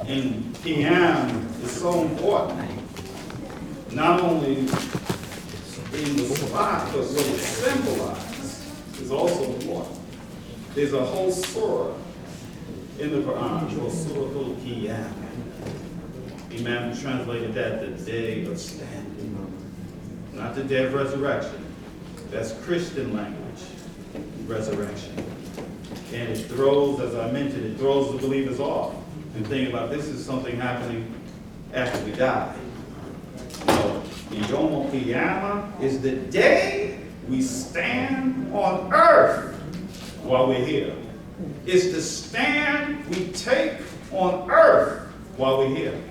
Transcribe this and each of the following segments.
And Qiyam is so important, not only in the Salat, but what it symbolizes is also important. There's a whole surah in the Quran called Surah Al-Qiyam. Imam translated that the day of standing, not the day of resurrection. That's Christian language, resurrection. And it throws, as I mentioned, it throws the believers off and thinking about this is something happening after we die. No, Yom Al-Qiyamah is the day we stand on earth while we're here. It's the stand we take on earth while we're here.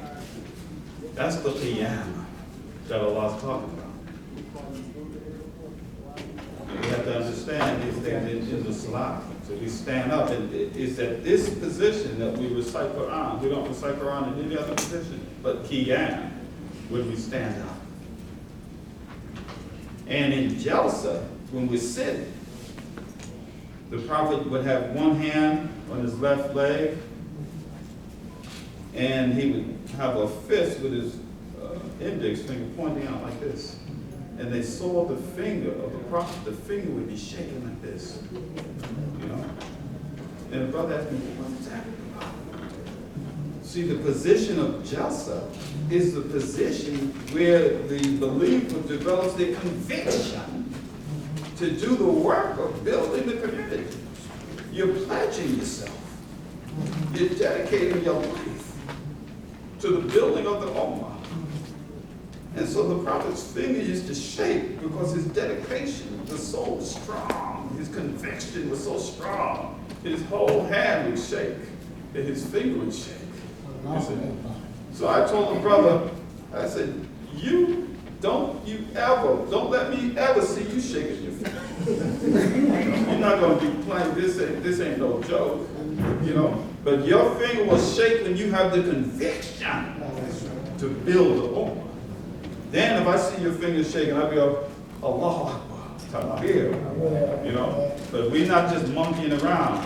That's the Qiyamah that Allah's talking about. And we have to understand these things in the Salah. So we stand up, and it's at this position that we recite Quran. We don't recite Quran in any other position, but Qiyam, when we stand up. And in Jalsa, when we sit, the Prophet would have one hand on his left leg, and he would have a fist with his index finger pointing out like this. And they saw the finger of the Prophet, the finger would be shaking like this, you know. And the brother asked me, what's that about? See, the position of Jalsa is the position where the believer develops their conviction to do the work of building the community. You're pledging yourself. You're dedicating your life to the building of the Ummah. And so the Prophet's finger used to shake because his dedication was so strong. His conviction was so strong. His whole hand would shake and his finger would shake. So I told the brother, I said, don't let me ever see you shaking your finger. You're not going to be playing, this ain't no joke, you know. But your finger will shake when you have the conviction to build the Ummah. Then if I see your fingers shaking, I'll be like, Allahu Akbar, Takbir, you know. But we're not just monkeying around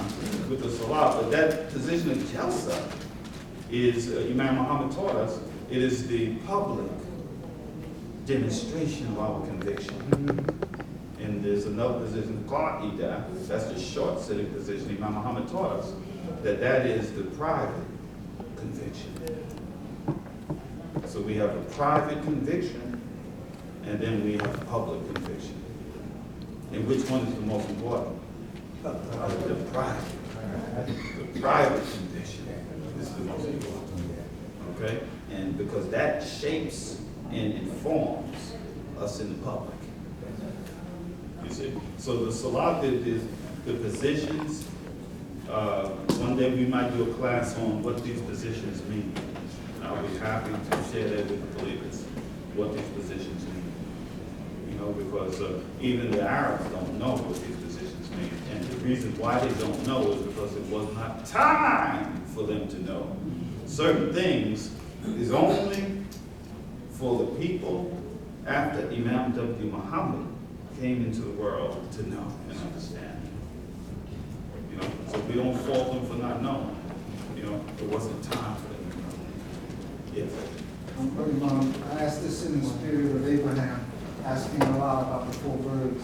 with the Salah, but that position of Jalsa is, Imam Mohammed taught us, it is the public demonstration of our conviction. And there's another position, Qa'idah, that's the short sitting position. Imam Mohammed taught us that is the private conviction. So we have a private conviction, and then we have a public conviction. And which one is the most important? The private. The private conviction is the most important. Okay? And because that shapes and informs us in the public. You see? So the Salat is the positions. One day we might do a class on what these positions mean. I'll be happy to share that with the believers, what these positions mean. You know, because even the Arabs don't know what these positions mean. And the reason why they don't know is because it was not time for them to know. Certain things is only for the people after Imam W. Muhammad came into the world to know and understand. You know, so we don't fault them for not knowing. You know, it wasn't time for them. Yes. Imam, I asked this in the spirit of Abraham, asking a lot about the four birds.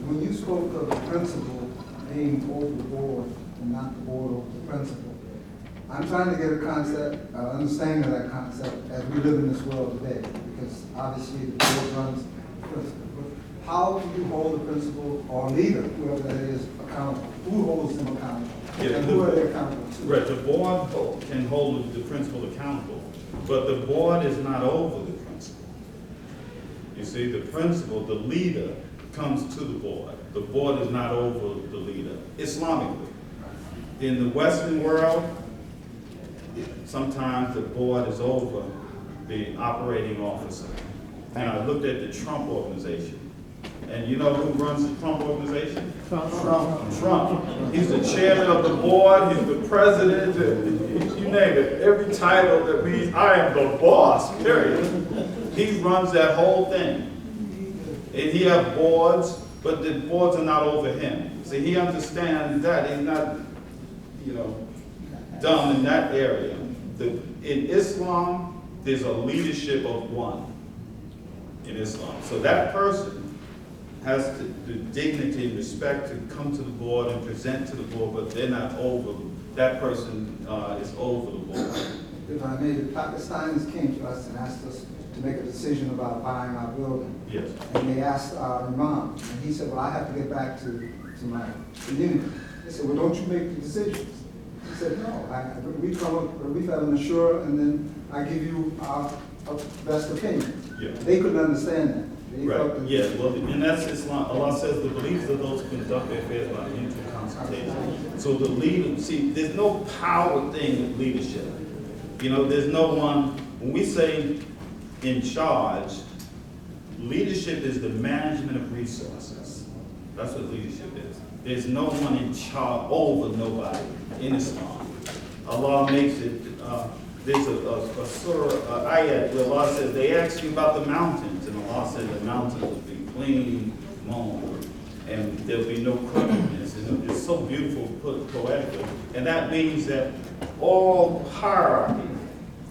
When you spoke of the principle being over the board and not the board over the principle, I'm trying to get a concept, understanding of that concept as we live in this world today, because obviously the board runs the principle. But how do you hold the principal or leader, whoever that is, accountable? Who holds them accountable? Yeah, and who are they accountable to? Right, the board can hold the principal accountable, but the board is not over the principal. You see, the principal, the leader, comes to the board. The board is not over the leader. Islamically, in the Western world, sometimes the board is over the operating officer. And I looked at the Trump organization. And you know who runs the Trump organization? Trump. He's the chairman of the board, he's the president, you name it. Every title that means I am the boss, period. He runs that whole thing. And he has boards, but the boards are not over him. See, he understands that. He's not, you know, done in that area. In Islam, there's a leadership of one in Islam. So that person has the dignity and respect to come to the board and present to the board, but they're not over. That person is over the board. If I may, the Pakistanis came to us and asked us to make a decision about buying our building. Yes. And they asked our Imam, and he said, well, I have to get back to my community. They said, well, don't you make the decisions? He said, no, we fell in the shore, and then I give you our best opinion. Yeah. They couldn't understand that. They Right, felt that- yeah, well, and that's Islam. Allah says the beliefs of those who conduct their affairs by mutual consultation. So the leader, see, there's no power thing with leadership. You know, there's no one, when we say in charge, leadership is the management of resources. That's what leadership is. There's no one in charge over nobody in Islam. Allah makes it, there's a surah, ayat where Allah says, they ask you about the mountains, and Allah said the mountains will be clean, mown, and there'll be no crookedness. And it's so beautiful, poetically. And that means that all hierarchy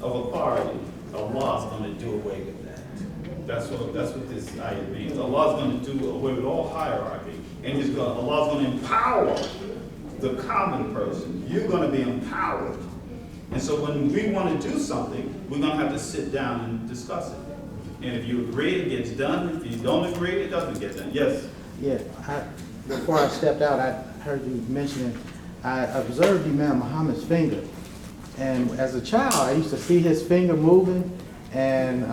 of authority, Allah is going to do away with that. That's what this ayat means. Allah is going to do away with all hierarchy, and Allah is going to empower the common person. You're going to be empowered. And so when we want to do something, we're going to have to sit down and discuss it. And if you agree, it gets done. If you don't agree, it doesn't get done. Yes? Yeah, before I stepped out, I heard you mentioning, I observed Imam Muhammad's finger. And as a child, I used to see his finger moving, and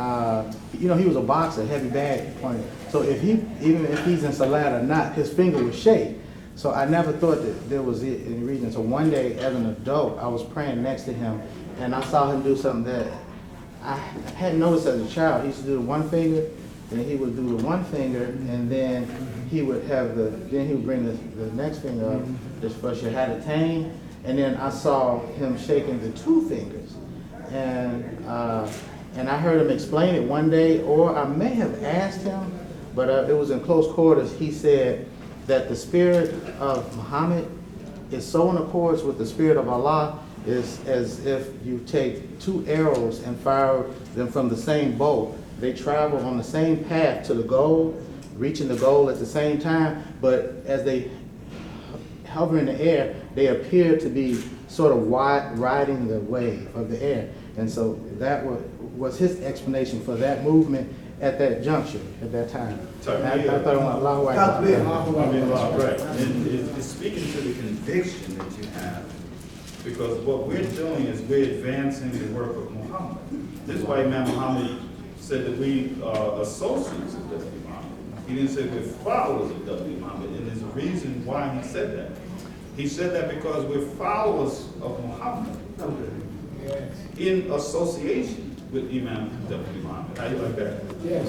you know, he was a boxer, heavy bag pointer. So even if he's in salat or not, his finger would shake. So I never thought that there was any reason. So one day, as an adult, I was praying next to him, and I saw him do something that I hadn't noticed as a child. He used to do the one finger, then he would do the one finger, and then he would bring the next finger up, just for shahadatain, and then I saw him shaking the two fingers. And I heard him explain it one day, or I may have asked him, but it was in close quarters. He said that the spirit of Muhammad is so in accordance with the spirit of Allah, is as if you take two arrows and fire them from the same bow. They travel on the same path to the goal, reaching the goal at the same time, but as they hover in the air, they appear to be sort of riding the wave of the air. And so that was his explanation for that movement at that juncture, at that time. Sorry, I thought it was Allahu Akbar. Right. And it's speaking to the conviction that you have, because what we're doing is we're advancing the work of Muhammad. This is why Imam Muhammad said that we are associates of W. Muhammad. He didn't say we're followers of W. Muhammad, and there's a reason why he said that. He said that because we're followers of Muhammad in association with Imam W. Muhammad. How do you like that? Yes.